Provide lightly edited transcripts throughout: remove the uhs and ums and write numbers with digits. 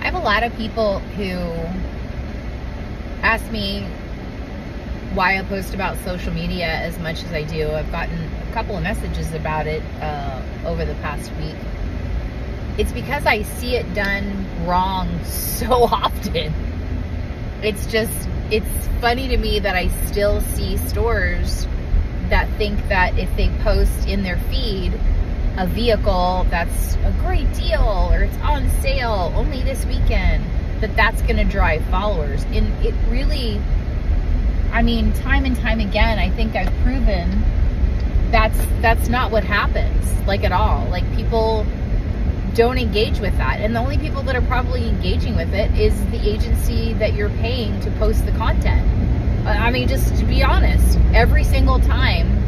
have a lot of people who ask me why I post about social media as much as I do. I've gotten a couple of messages about it over the past week. It's because I see it done wrong so often. It's funny to me that I still see stores that think that if they post in their feed a vehicle that's a great deal or it's on sale only this weekend, that's going to drive followers. And it really, I mean, time and time again, I think I've proven that's not what happens, like, at all. Like, people don't engage with that. And the only people that are probably engaging with it is the agency that you're paying to post the content. I mean, just to be honest, every single time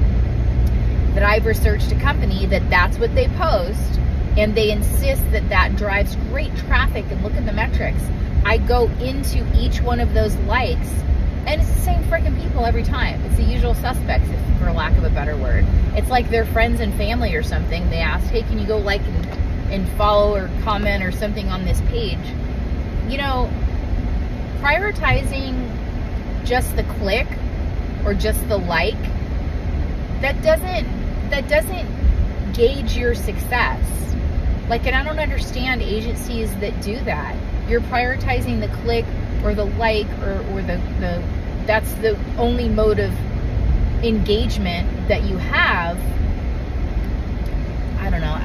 that I've researched a company that's what they post, and they insist that drives great traffic, and look at the metrics, I go into each one of those likes, and it's the same freaking people every time. It's the usual suspects, for lack of a better word. It's like their friends and family or something. They ask, hey, can you go like and follow or comment or something on this page? You know, prioritizing just the click or just the like, that doesn't gauge your success. Like, and I don't understand agencies that do that. You're prioritizing the click or the like or the that's the only mode of engagement that you have. I don't know.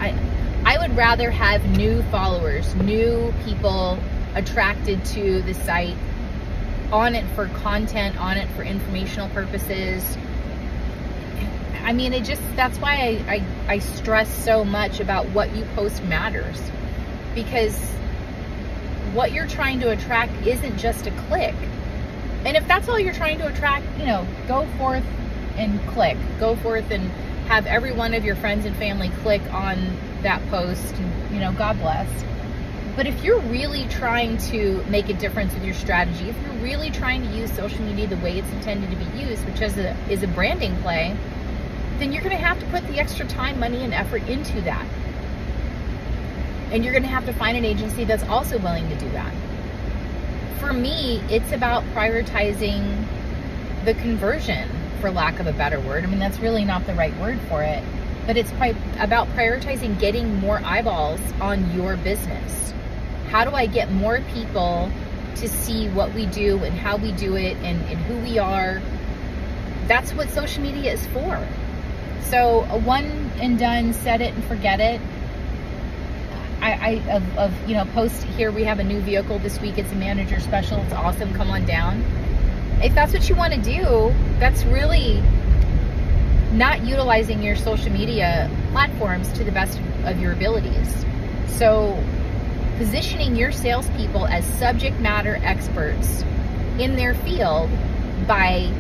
I would rather have new followers, new people attracted to the site, on it for content, on it for informational purposes. I mean, that's why I stress so much about what you post matters, because what you're trying to attract isn't just a click. And if that's all you're trying to attract, you know, go forth and click. Go forth and have every one of your friends and family click on that post, and, you know, God bless. But if you're really trying to make a difference with your strategy, if you're really trying to use social media the way it's intended to be used, which is a branding play, then you're going to have to put the extra time, money, and effort into that. And you're going to have to find an agency that's also willing to do that. For me, it's about prioritizing the conversion, for lack of a better word. I mean, that's really not the right word for it. But it's about prioritizing getting more eyeballs on your business. How do I get more people to see what we do and how we do it and who we are? That's what social media is for. So a one and done, set it and forget it. You know, post here, we have a new vehicle this week. It's a manager special. It's awesome. Come on down. If that's what you want to do, that's really not utilizing your social media platforms to the best of your abilities. So positioning your salespeople as subject matter experts in their field by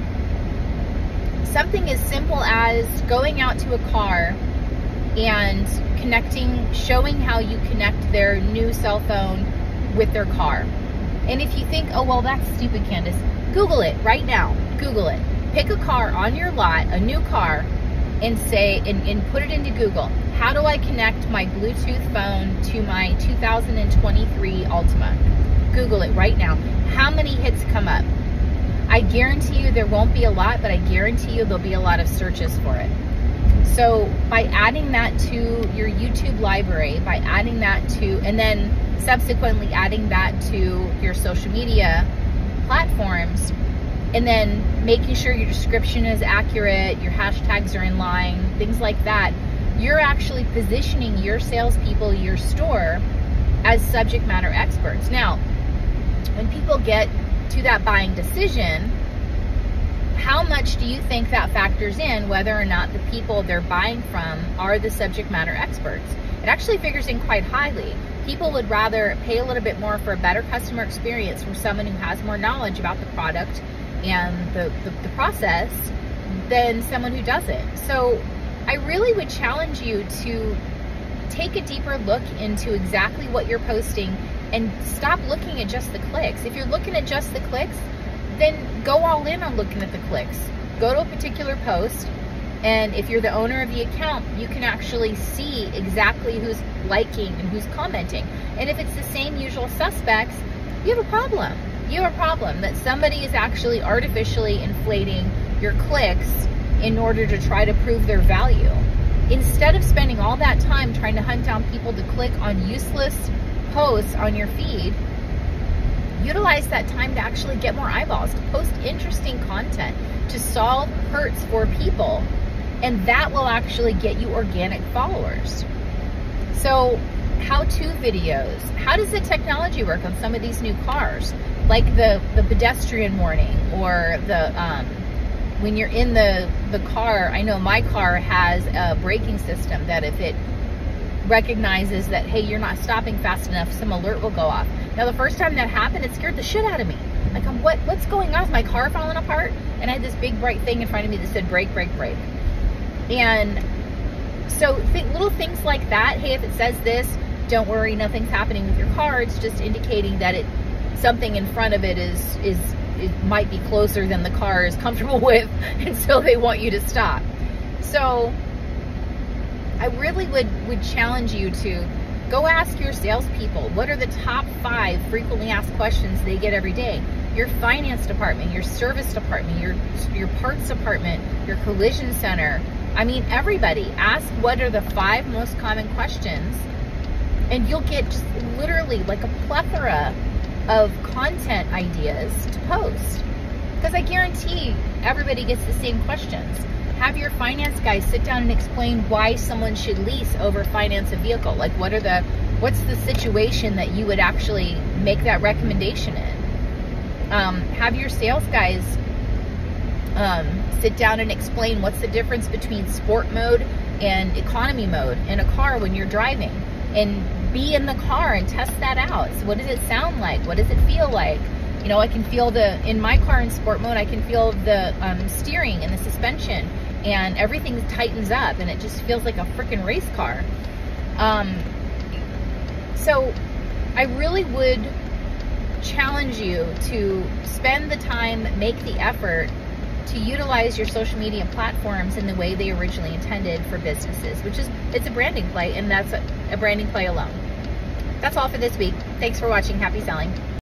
something as simple as going out to a car and connecting, showing how you connect their new cell phone with their car. And if you think, oh, well, that's stupid, Candace, Google it right now. Google it. Pick a car on your lot, a new car, and say, and put it into Google. How do I connect my Bluetooth phone to my 2023 Altima? Google it right now. How many hits come up? I guarantee you there won't be a lot, but I guarantee you there'll be a lot of searches for it. So by adding that to your YouTube library, by adding that to, and then subsequently adding that to your social media platforms, and then making sure your description is accurate, your hashtags are in line, things like that, you're actually positioning your salespeople, your store, as subject matter experts. Now, when people get to that buying decision, how much do you think that factors in whether or not the people they're buying from are the subject matter experts? It actually figures in quite highly. People would rather pay a little bit more for a better customer experience from someone who has more knowledge about the product and the process than someone who doesn't. So I really would challenge you to take a deeper look into exactly what you're posting and stop looking at just the clicks. If you're looking at just the clicks, then go all in on looking at the clicks. Go to a particular post And if you're the owner of the account, you can actually see exactly who's liking and who's commenting. And if it's the same usual suspects, you have a problem. You have a problem that somebody is actually artificially inflating your clicks in order to try to prove their value. Instead of spending all that time trying to hunt down people to click on useless posts on your feed, utilize that time to actually get more eyeballs, to post interesting content, to solve hurts for people, and that will actually get you organic followers. So, how-to videos. How does the technology work on some of these new cars? Like the pedestrian warning, or the when you're in the car. I know my car has a braking system that if it recognizes that, hey, you're not stopping fast enough, some alert will go off. Now, the first time that happened, it scared the shit out of me. Like, what's going on? Is my car falling apart? And I had this big bright thing in front of me that said brake, brake, brake. And so little things like that. Hey, if it says this, don't worry, nothing's happening with your car. It's just indicating that something in front of it it might be closer than the car is comfortable with, and so they want you to stop. So I really would challenge you to go ask your salespeople, what are the top 5 frequently asked questions they get every day? Your finance department, your service department, your parts department, your collision center. I mean, everybody. Ask what are the 5 most common questions, and you'll get just literally like a plethora of content ideas to post. Because I guarantee everybody gets the same questions. Have your finance guys sit down and explain why someone should lease over finance a vehicle. Like, what's the situation that you would actually make that recommendation in? Have your sales guys sit down and explain what's the difference between sport mode and economy mode in a car when you're driving, and be in the car and test that out. So what does it sound like? What does it feel like? You know, I can feel in my car in sport mode, I can feel the steering and the suspension, and everything tightens up, and it just feels like a freaking race car. So I really would challenge you to spend the time, make the effort to utilize your social media platforms in the way they originally intended for businesses, it's a branding play, and that's a branding play alone. That's all for this week. Thanks for watching. Happy selling.